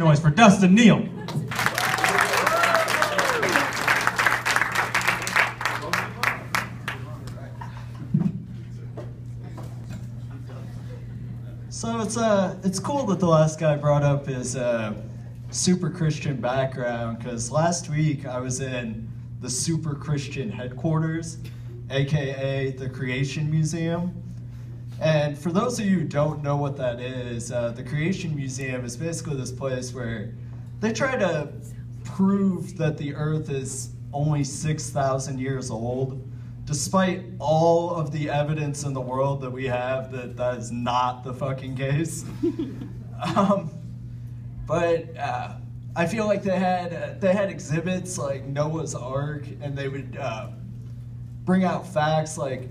noise for Dustin Neal. So it's cool that the last guy brought up his super Christian background, because last week I was in the super Christian headquarters, aka the Creation Museum. And for those of you who don't know what that is, the Creation Museum is basically this place where they try to prove that the Earth is only 6,000 years old, despite all of the evidence in the world that we have that that is not the fucking case. But I feel like they had exhibits like Noah's Ark, and they would bring out facts like,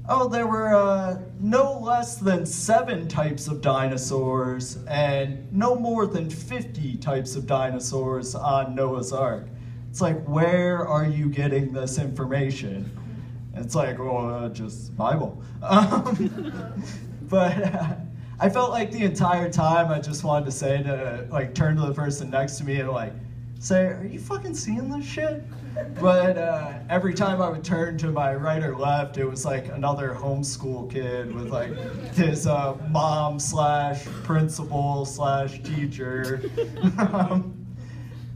oh, there were no less than 7 types of dinosaurs and no more than 50 types of dinosaurs on Noah's Ark. It's like, where are you getting this information? It's like, well, just Bible. But I felt like the entire time I just wanted to say to, like, turn to the person next to me and, like, say, are you fucking seeing this shit? But every time I would turn to my right or left, it was like another homeschool kid with, like, his mom / principal / teacher.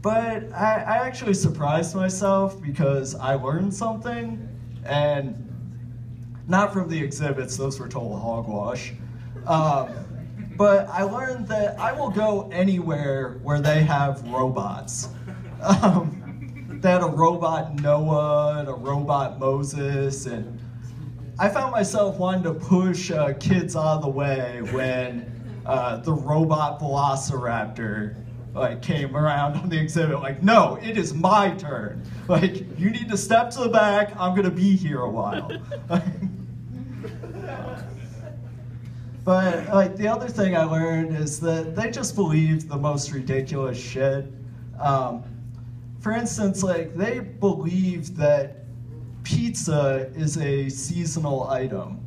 But I actually surprised myself because I learned something. And not from the exhibits, those were total hogwash. But I learned that I will go anywhere where they have robots. They had a robot Noah and a robot Moses, and I found myself wanting to push kids out of the way when the robot Velociraptor came around on the exhibit, like, no, it is my turn. Like, you need to step to the back, I'm gonna be here a while. But, like, the other thing I learned is that they just believe the most ridiculous shit. For instance, like, they believe that pizza is a seasonal item.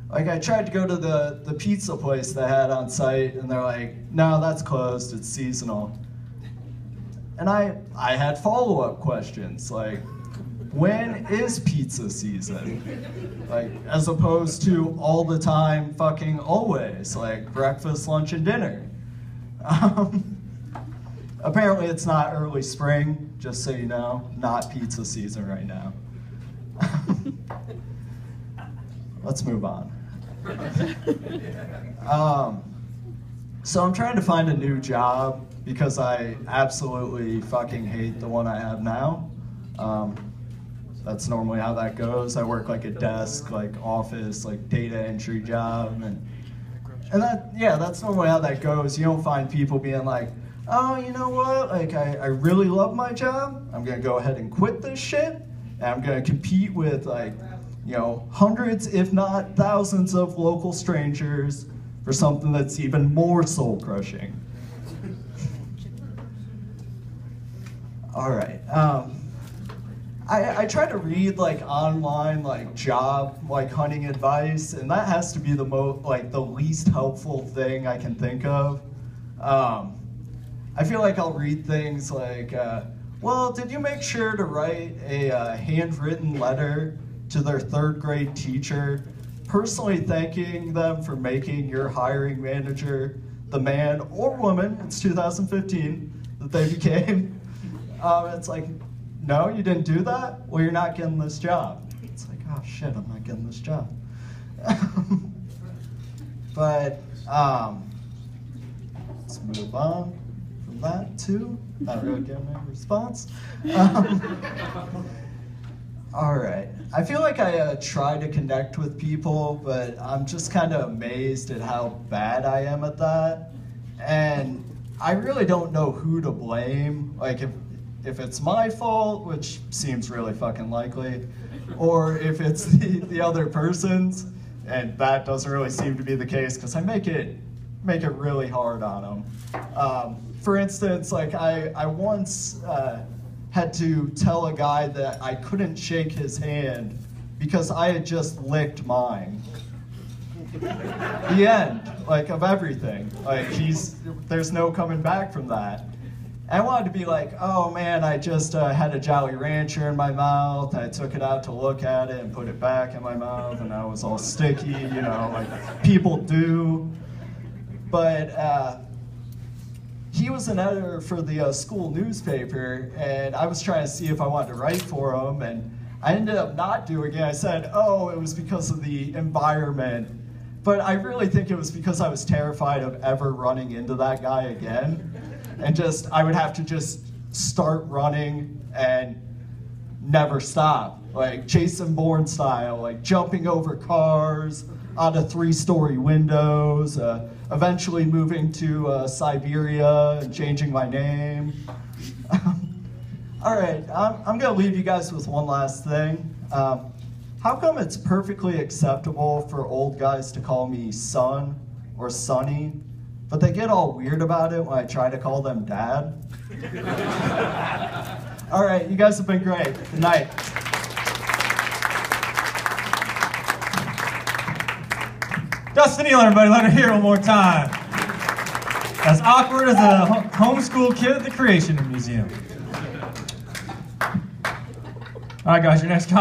Like, I tried to go to the pizza place they had on site, and they're like, no, that's closed, it's seasonal. And I had follow-up questions, like, when is pizza season? Like, as opposed to all the time, fucking always, like breakfast, lunch, and dinner. Apparently it's not early spring, just so you know, not pizza season right now. Let's move on. So I'm trying to find a new job because I absolutely fucking hate the one I have now. That's normally how that goes. I work like a desk, like office, like data entry job, and that's normally how that goes. You don't find people being like, oh, you know what, like I really love my job, I'm gonna go ahead and quit this shit, and I'm gonna compete with, like, you know, hundreds, if not thousands of local strangers for something that's even more soul-crushing. All right. I try to read, like, online, like, job, like, hunting advice, and that has to be the the least helpful thing I can think of. I feel like I'll read things like, well, did you make sure to write a handwritten letter to their 3rd grade teacher, personally thanking them for making your hiring manager the man or woman, it's 2015, that they became? It's like, no, you didn't do that? Well, you're not getting this job. It's like, oh shit, I'm not getting this job. But let's move on from that too. Not really getting a response. All right. I feel like I try to connect with people, but I'm just kind of amazed at how bad I am at that. And I really don't know who to blame. Like, if it's my fault, which seems really fucking likely, or if it's the other person's, and that doesn't really seem to be the case because I make it really hard on them. For instance, like I once had to tell a guy that I couldn't shake his hand because I had just licked mine. The end, like, of everything. Like, there's no coming back from that. I wanted to be like, oh man, I just had a Jolly Rancher in my mouth. I took it out to look at it and put it back in my mouth, and I was all sticky, you know, like people do. But he was an editor for the school newspaper, and I was trying to see if I wanted to write for him, and I ended up not doing it. I said, oh, it was because of the environment. But I really think it was because I was terrified of ever running into that guy again. And I would have to just start running and never stop. Like Jason Bourne style, like jumping over cars, onto 3-story windows, eventually moving to Siberia and changing my name. All right, I'm gonna leave you guys with one last thing. How come it's perfectly acceptable for old guys to call me son or sonny, but they get all weird about it when I try to call them dad? All right, you guys have been great. Good night. Dustin Neal, everybody, let her hear one more time. As awkward as a homeschool kid at the Creation Museum. All right, guys, your next comment.